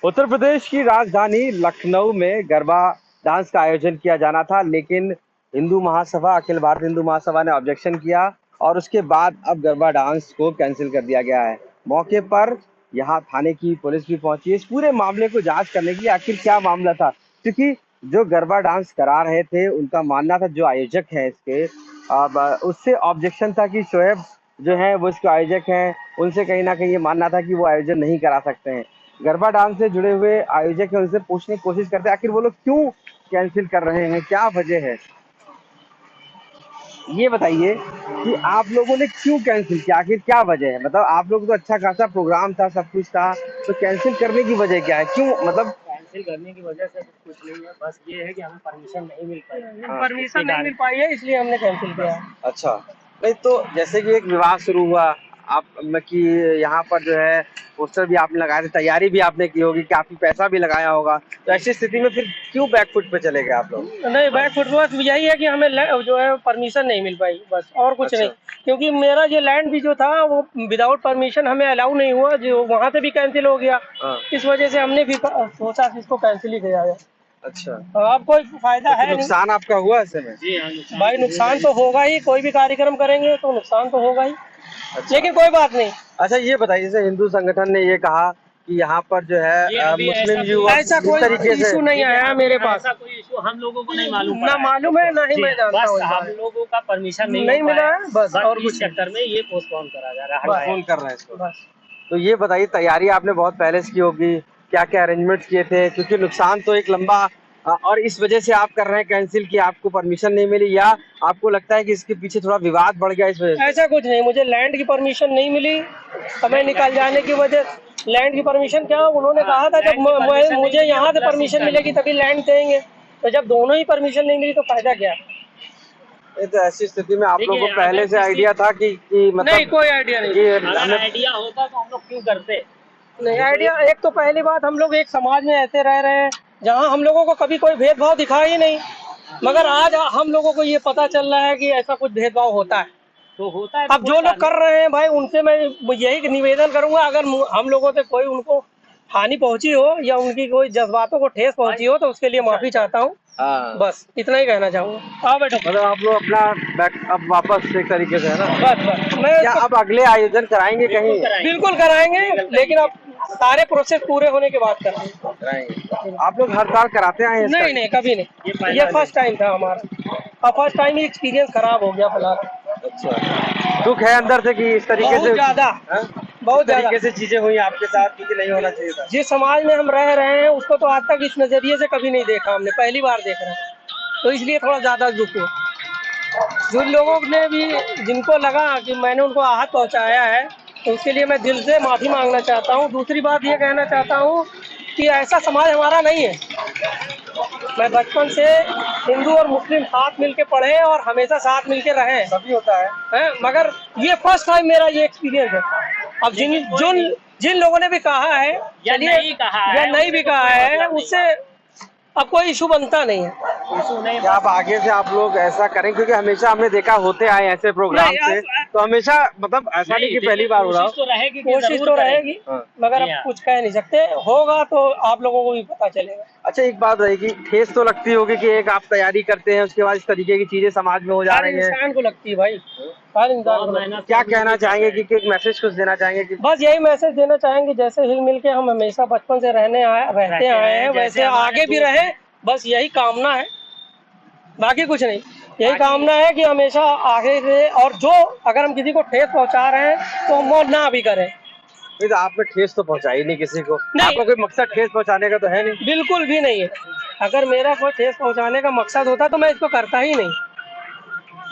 उत्तर प्रदेश की राजधानी लखनऊ में गरबा डांस का आयोजन किया जाना था, लेकिन हिंदू महासभा, अखिल भारतीय हिंदू महासभा ने ऑब्जेक्शन किया और उसके बाद अब गरबा डांस को कैंसिल कर दिया गया है। मौके पर यहाँ थाने की पुलिस भी पहुंची है इस पूरे मामले को जांच करने की, आखिर क्या मामला था। क्योंकि जो गरबा डांस करा रहे थे उनका मानना था, जो आयोजक है इसके, अब उससे ऑब्जेक्शन था कि शोएब जो है वो इसके आयोजक हैं, उनसे कहीं ना कहीं ये मानना था कि वो आयोजन नहीं करा सकते हैं। गरबा डांस से जुड़े हुए आयोजक है, उनसे पूछने की कोशिश करते हैं आखिर वो लोग क्यों कैंसिल कर रहे हैं, क्या वजह है। ये बताइए कि आप लोगों ने क्यों कैंसिल किया, आखिर क्या वजह है। मतलब आप लोग तो अच्छा खासा प्रोग्राम था, सब कुछ था, तो कैंसिल करने की वजह क्या है, क्यों? मतलब कैंसिल करने की वजह से कुछ नहीं है, बस ये है कि हमें परमिशन नहीं मिल पाई। परमिशन नहीं मिल पाई है, इसलिए हमने कैंसिल किया। अच्छा, नहीं तो जैसे कि एक विवाह शुरू हुआ आप कि यहाँ पर जो है पोस्टर भी आपने लगाए थे, तैयारी भी आपने की होगी, काफी पैसा भी लगाया होगा, तो ऐसी स्थिति में फिर क्यों बैकफुट पे चले गए आप लोग? नहीं, बैक फुट बस यही है कि हमें जो है परमिशन नहीं मिल पाई, बस और कुछ अच्छा। नहीं। क्योंकि मेरा ये लैंड भी जो था वो विदाउट परमिशन हमें अलाउ नहीं हुआ, जो वहाँ से भी कैंसिल हो गया। हाँ। इस वजह से हमने भी सोचा कि इसको कैंसिल ही किया जाए। अच्छा, अब कोई फायदा तो है नहीं नुकसान आपका हुआ ऐसे में? जी हाँ, नुकसान भाई, नुकसान तो होगा ही, कोई भी कार्यक्रम करेंगे तो नुकसान तो होगा ही। अच्छा। लेकिन कोई बात नहीं। अच्छा, ये बताइए, जैसे हिंदू संगठन ने ये कहा कि यहाँ पर जो ये है अभी मुस्लिम ऐसा युवक ऐसा इस कोई तरीके से इशू नहीं आया मेरे पास। ऐसा कोई इशू हम लोगों को नहीं मालूम ना मालूम है, ना ही जी, मैं जानता हूँ बस इस हम बारे में। लोगों का परमिशन नहीं नहीं हो मिला पाया है, बस और इस कुछ नहीं। चक्कर में ये पोस्टपोन करा जा रहा है, बस। हटाया। फोन कर रहे हैं इसको। बस तो ये बताइए, तैयारी आपने बहुत पहले से की होगी, क्या क्या अरेंजमेंट्स किए थे, क्योंकि नुकसान तो एक लंबा और इस वजह से आप कर रहे हैं कैंसिल कि आपको परमिशन नहीं मिली, या आपको लगता है कि इसके पीछे थोड़ा विवाद बढ़ गया इस वजह से? ऐसा कुछ नहीं, मुझे लैंड की परमिशन नहीं मिली, समय निकल जाने की वजह। लैंड की परमिशन क्या, उन्होंने कहा था जब मुझे यहाँ से परमिशन मिलेगी तभी लैंड देंगे, तो जब दोनों ही परमिशन नहीं मिली तो फायदा क्या। नहीं तो ऐसी स्थिति में आप लोगों को देखिए, पहले अगर से किसी- आइडिया था कि मतलब नहीं, कोई आइडिया नहीं। कि अगर हमें आइडिया होता तो हम लोग क्यों करते। नहीं आइडिया, एक तो पहली बात, हम लोग एक समाज में ऐसे रह रहे हैं जहाँ हम लोगों को कभी कोई भेदभाव दिखा ही नहीं, मगर आज हम लोगों को ये पता चल रहा है कि ऐसा कुछ भेदभाव होता है। तो होता है तो अब जो लोग कर रहे हैं भाई, उनसे मैं यही निवेदन करूंगा, अगर हम लोगों से कोई उनको हानि पहुंची हो या उनकी कोई जज्बातों को ठेस पहुंची हो तो उसके लिए माफी चाहता हूँ। हाँ, बस इतना ही कहना चाहूंगा। हाँ बेटा, मतलब आप लोग अपना बैक अब वापस एक तरीके से है ना, बस मैं क्या अब अगले आयोजन कराएंगे कहीं? बिल्कुल कराएंगे, लेकिन अब सारे प्रोसेस पूरे होने के बाद कराएंगे। कराएंगे। आप लोग हर साल कराते आए हैं इसका? नहीं, कभी नहीं, ये फर्स्ट टाइम था हमारा, और फर्स्ट टाइम ही एक्सपीरियंस खराब हो गया फिलहाल। अच्छा, दुख है अंदर से कि इस तरीके बहुत से ज्यादा, हाँ? बहुत इस तरीके ज्यादा। से चीजें हुई आपके साथ, क्योंकि नहीं होना चाहिए था। जिस समाज में हम रह रहे हैं उसको तो आज तक इस नजरिए से कभी नहीं देखा हमने, पहली बार देख रहे हैं, तो इसलिए थोड़ा ज्यादा दुख हुआ। जिन लोगों ने भी, जिनको लगा कि मैंने उनको आहत पहुंचाया है, तो उसके लिए मैं दिल से माफी मांगना चाहता हूँ। दूसरी बात ये कहना चाहता हूँ कि ऐसा समाज हमारा नहीं है। मैं बचपन से हिंदू और मुस्लिम साथ मिलके पढ़े और हमेशा साथ मिलके रहे, सभी होता है, मगर ये फर्स्ट टाइम मेरा ये एक्सपीरियंस है। अब जिन लोगों ने भी कहा है, या चलिए, नहीं कहा है, या नहीं भी कहा है, उससे अब कोई इशू बनता नहीं है। इशू नहीं। क्या अब आगे से आप लोग ऐसा करें, क्योंकि हमेशा हमने देखा होते आए ऐसे प्रोग्राम नहीं, से, तो हमेशा मतलब ऐसा नहीं कि पहली बार हो रहा हो। कोशिश तो रहेगी, कोशिश तो रहेगी, हाँ। मगर अब हाँ। कुछ कह नहीं सकते, होगा तो आप लोगों को भी पता चलेगा। अच्छा, एक बात रहेगी, ठेस तो लगती होगी कि एक आप तैयारी करते हैं, उसके बाद इस तरीके की चीजें समाज में हो जा हर रही हैं। इंसान को लगती है भाई, हर इंसान को लगती है। क्या कहना चाहेंगे कि एक मैसेज कुछ देना चाहेंगे कि बस यही मैसेज देना चाहेंगे, जैसे हिल मिल के हम हमेशा बचपन से रहते आए हैं, वैसे आगे भी रहे, बस यही कामना है, बाकी कुछ नहीं। यही कामना है कि हमेशा आगे रहे, और जो अगर हम किसी को ठेस पहुंचा रहे हैं तो हम वो ना भी करें। नहीं तो आपने ठेस तो पहुंचाई नहीं किसी को, नहीं। आपका कोई मकसद ठेस पहुंचाने का तो है नहीं? बिल्कुल भी नहीं है। अगर मेरा कोई ठेस पहुंचाने का मकसद होता तो मैं इसको करता ही नहीं,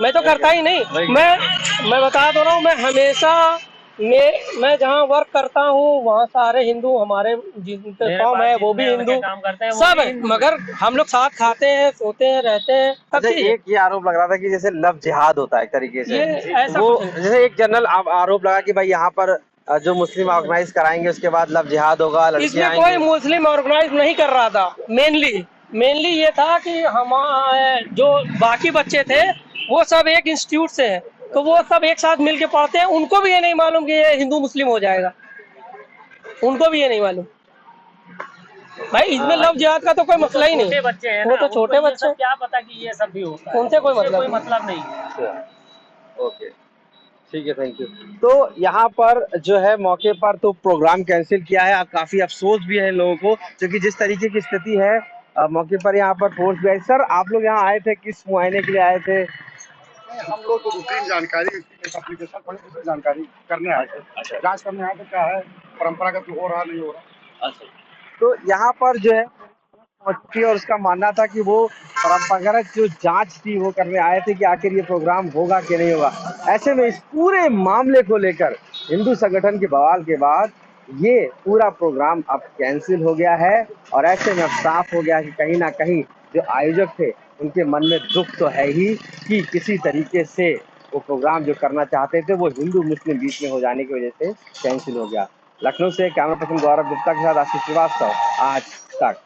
मैं तो करता ही नहीं। मैं बता तो रहा हूँ, मैं हमेशा मैं जहाँ वर्क करता हूँ वहाँ सारे हिंदू, हमारे जिनके फॉर्म है वो भी हिंदू, काम करते हैं सब है, मगर हम लोग साथ खाते हैं, सोते हैं, रहते हैं, सब अच्छा, चीज़ है। एक ये आरोप लग रहा था कि जैसे लव जिहाद होता है एक तरीके से, ये ऐसा वो कुछ नहीं। जैसे एक जनरल आरोप लगा कि भाई यहाँ पर जो मुस्लिम ऑर्गेनाइज कराएंगे उसके बाद लव जिहाद होगा, लड़कियां इसमें कोई आएंगी। मुस्लिम ऑर्गेनाइज नहीं कर रहा था। मेनली ये था कि हमारे जो बाकी बच्चे थे वो सब एक इंस्टीट्यूट से हैं, तो वो सब एक साथ मिलके पढ़ते हैं, उनको भी ये नहीं मालूम कि ये हिंदू मुस्लिम हो जाएगा, उनको भी ये नहीं मालूम। भाई इसमें लव जिहाद का तो कोई मसला ही छोटे नहीं। बच्चे हैं वो ना, तो उनको छोटे ये बच्चे, सब क्या पता कि ये सब भी होता है, उनसे कोई उससे मतलब कोई नहीं। मतलब नहीं है। अच्छा, ओके, ठीक है, थैंक यू। तो यहाँ पर जो है मौके पर तो प्रोग्राम कैंसिल किया है, काफी अफसोस भी है इन लोगों को, क्योंकि जिस तरीके की स्थिति है मौके पर यहाँ पर फोर्स भी है। सर आप लोग यहाँ आए थे किस मुआयने के लिए आए थे? हम लोग तो रूटीन जानकारी एप्लीकेशन पढ़ी, दूसरी जानकारी करने आए थे, जांच करने आए थे क्या है परंपरागत हो रहा नहीं हो रहा। अच्छा, तो यहाँ पर जो है पहुंची और उसका मानना था कि वो परंपरागत जो जांच थी वो करने आए थे कि आखिर ये प्रोग्राम होगा कि नहीं होगा। ऐसे में इस पूरे मामले को लेकर हिंदू संगठन के बवाल के बाद ये पूरा प्रोग्राम अब कैंसिल हो गया है और ऐसे में अब साफ हो गया कि कहीं ना कहीं जो आयोजक थे उनके मन में दुख तो है ही कि किसी तरीके से वो प्रोग्राम जो करना चाहते थे वो हिंदू मुस्लिम बीच में हो जाने की वजह से कैंसिल हो गया। लखनऊ से कैमरा पर्सन गौरव गुप्ता के साथ आशीष श्रीवास्तव, आज तक।